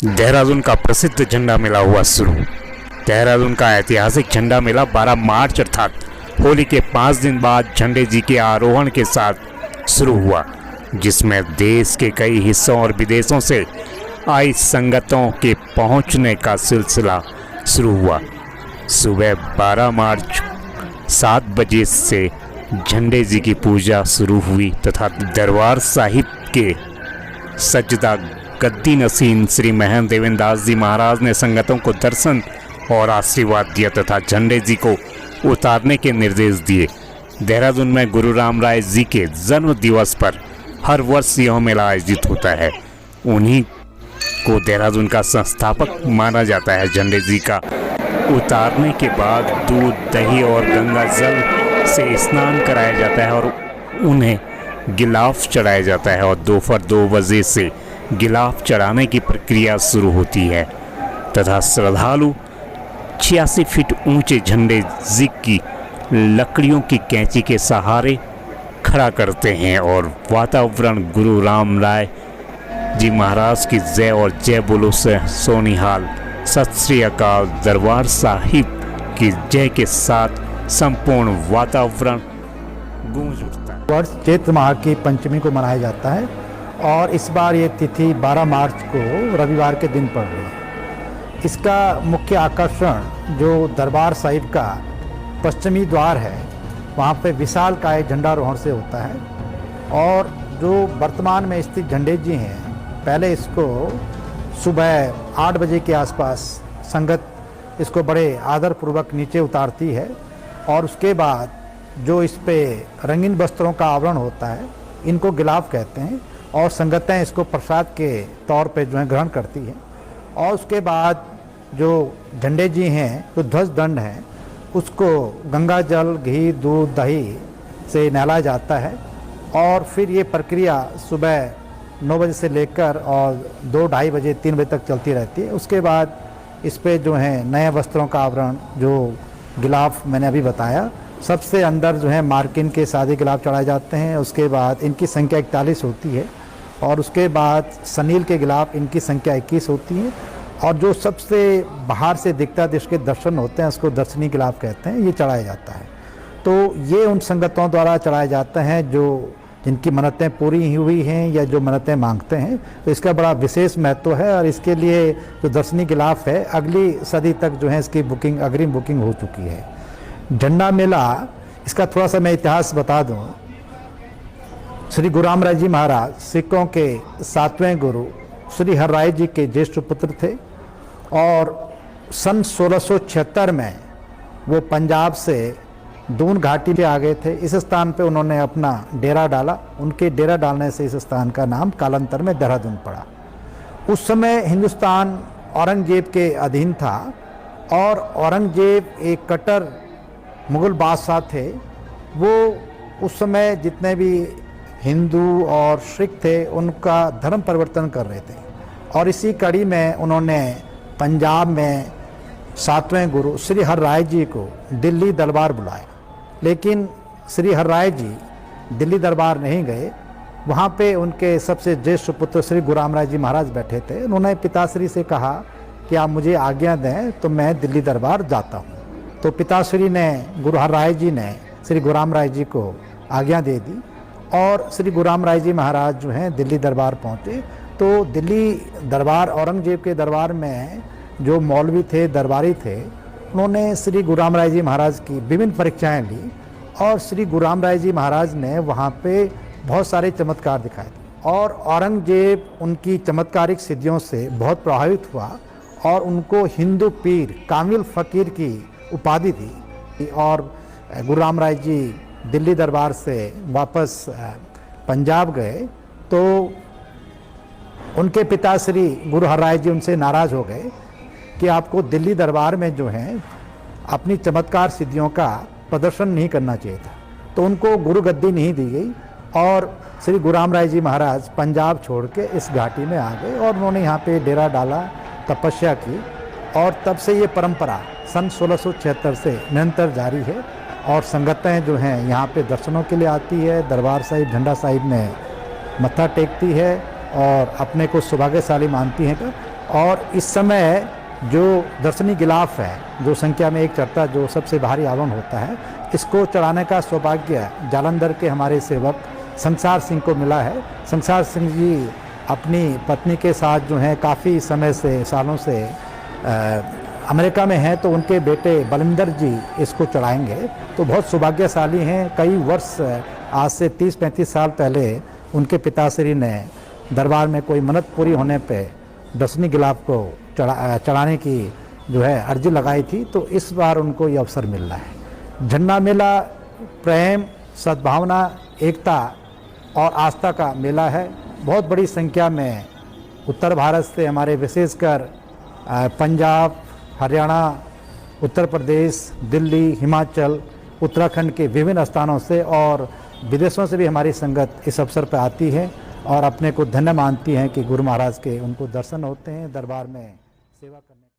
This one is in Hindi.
देहरादून का प्रसिद्ध झंडा मेला हुआ शुरू। देहरादून का ऐतिहासिक झंडा मेला 12 मार्च अर्थात होली के 5 दिन बाद झंडे जी के आरोहण के साथ शुरू हुआ, जिसमें देश के कई हिस्सों और विदेशों से आई संगतों के पहुंचने का सिलसिला शुरू हुआ। सुबह 12 मार्च 7 बजे से झंडे जी की पूजा शुरू हुई तथा दरबार साहिब के सजदा गद्दी नसीन श्री महेंद्र देवेंद्र दास जी महाराज ने संगतों को दर्शन और आशीर्वाद दिया तथा झंडे जी को उतारने के निर्देश दिए। देहरादून में गुरु राम राय जी के जन्म दिवस पर हर वर्ष यह मेला आयोजित होता है। उन्हीं को देहरादून का संस्थापक माना जाता है। झंडे जी का उतारने के बाद दूध, दही और गंगा जल से स्नान कराया जाता है और उन्हें गिलाफ चढ़ाया जाता है और दोपहर 2 बजे से गिलाफ चढ़ाने की प्रक्रिया शुरू होती है तथा श्रद्धालु 86 फीट ऊंचे झंडे जी की लकड़ियों की कैंची के सहारे खड़ा करते हैं और वातावरण गुरु राम राय जी महाराज की जय और जय बोलो से सोनिहाल सत श्री अकाल दरबार साहिब की जय के साथ संपूर्ण वातावरण गूंज उठता है। वर्ष चैत्र माह की पंचमी को मनाया जाता है और इस बार ये तिथि 12 मार्च को रविवार के दिन पड़ रही है। इसका मुख्य आकर्षण जो दरबार साहिब का पश्चिमी द्वार है, वहाँ पे विशालकाय झंडारोहण से होता है और जो वर्तमान में स्थित झंडे जी हैं, पहले इसको सुबह 8 बजे के आसपास संगत इसको बड़े आदरपूर्वक नीचे उतारती है और उसके बाद जो इस पे रंगीन वस्त्रों का आवरण होता है, इनको गिलाफ कहते हैं और संगतें इसको प्रसाद के तौर पे जो है ग्रहण करती हैं। और उसके बाद जो झंडे जी हैं, जो ध्वज दंड हैं, उसको गंगा जल, घी, दूध, दही से नहलाया जाता है और फिर ये प्रक्रिया सुबह 9 बजे से लेकर और 2-2:30 बजे 3 बजे तक चलती रहती है। उसके बाद इस पे जो है नए वस्त्रों का आवरण, जो गिलाफ मैंने अभी बताया, सबसे अंदर जो है मार्किन के सादे गिलाफ चढ़ाए जाते हैं। उसके बाद इनकी संख्या 41 होती है और उसके बाद सनील के गिलाफ इनकी संख्या 21 होती है और जो सबसे बाहर से दिखता है जिसके दर्शन होते हैं, उसको दर्शनी गिलाफ कहते हैं, ये चढ़ाया जाता है। तो ये उन संगतों द्वारा चढ़ाए जाते हैं जो जिनकी मन्नतें पूरी हुई हैं या जो मन्नतें मांगते हैं। तो इसका बड़ा विशेष महत्व है और इसके लिए जो दर्शनी गिलाफ है, अगली सदी तक जो है इसकी बुकिंग, अग्रिम बुकिंग हो चुकी है। झंडा मेला, इसका थोड़ा सा मैं इतिहास बता दूं। श्री गुरु राम राय जी महाराज सिखों के 7वें गुरु श्री हर राय जी के ज्येष्ठ पुत्र थे और सन 1676 में वो पंजाब से दून घाटी पे आ गए थे। इस स्थान पे उन्होंने अपना डेरा डाला। उनके डेरा डालने से इस स्थान का नाम कालांतर में देहरादून पड़ा। उस समय हिंदुस्तान औरंगजेब के अधीन था और औरंगजेब एक कट्टर मुग़ल बादशाह थे। वो उस समय जितने भी हिंदू और सिख थे, उनका धर्म परिवर्तन कर रहे थे और इसी कड़ी में उन्होंने पंजाब में 7वें गुरु श्री हर राय जी को दिल्ली दरबार बुलाया। लेकिन श्री हर राय जी दिल्ली दरबार नहीं गए। वहाँ पे उनके सबसे ज्येष्ठ पुत्र श्री गुरु राम राय जी महाराज बैठे थे। उन्होंने पिताश्री से कहा कि आप मुझे आज्ञा दें तो मैं दिल्ली दरबार जाता हूँ। तो पिताश्री ने, गुरु हर राय जी ने श्री गुरु राम राय जी को आज्ञा दे दी और श्री गुरु राम राय जी महाराज जो हैं दिल्ली दरबार पहुँचे। तो दिल्ली दरबार, औरंगजेब के दरबार में जो मौलवी थे, दरबारी थे, उन्होंने श्री गुरु राम राय जी महाराज की विभिन्न परीक्षाएं ली और श्री गुरु राम राय जी महाराज ने वहाँ पे बहुत सारे चमत्कार दिखाए और औरंगजेब उनकी चमत्कारिक सिद्धियों से बहुत प्रभावित हुआ और उनको हिंदू पीर, कामिल फ़कीर की उपाधि दी। और गुरु राम राय जी दिल्ली दरबार से वापस पंजाब गए तो उनके पिता श्री गुरु हर राय जी उनसे नाराज़ हो गए कि आपको दिल्ली दरबार में जो है अपनी चमत्कार सिद्धियों का प्रदर्शन नहीं करना चाहिए था। तो उनको गुरु गद्दी नहीं दी गई और श्री गुरु राम राय जी महाराज पंजाब छोड़ के इस घाटी में आ गए और उन्होंने यहाँ पे डेरा डाला, तपस्या की और तब से ये परंपरा सन 1676 से निरंतर जारी है और संगतें जो हैं यहाँ पे दर्शनों के लिए आती है। दरबार साहिब, झंडा साहिब में मत्था टेकती है और अपने को सौभाग्यशाली मानती हैं और इस समय जो दर्शनी गिलाफ है, जो संख्या में एक चढ़ता, जो सबसे भारी आवरण होता है, इसको चढ़ाने का सौभाग्य जालंधर के हमारे सेवक संसार सिंह को मिला है। संसार सिंह जी अपनी पत्नी के साथ जो हैं काफ़ी समय से, सालों से अमेरिका में हैं, तो उनके बेटे बलिंदर जी इसको चढ़ाएंगे। तो बहुत सौभाग्यशाली हैं। कई वर्ष, आज से 30-35 साल पहले उनके पिताश्री ने दरबार में कोई मन्नत पूरी होने पे दर्शनी गिलाफ को चढ़ाने की जो है अर्जी लगाई थी। तो इस बार उनको ये अवसर मिल रहा है। झंडा मेला प्रेम, सद्भावना, एकता और आस्था का मेला है। बहुत बड़ी संख्या में उत्तर भारत से, हमारे विशेषकर पंजाब, हरियाणा, उत्तर प्रदेश, दिल्ली, हिमाचल, उत्तराखंड के विभिन्न स्थानों से और विदेशों से भी हमारी संगत इस अवसर पर आती है और अपने को धन्य मानती हैं कि गुरु महाराज के उनको दर्शन होते हैं, दरबार में सेवा करने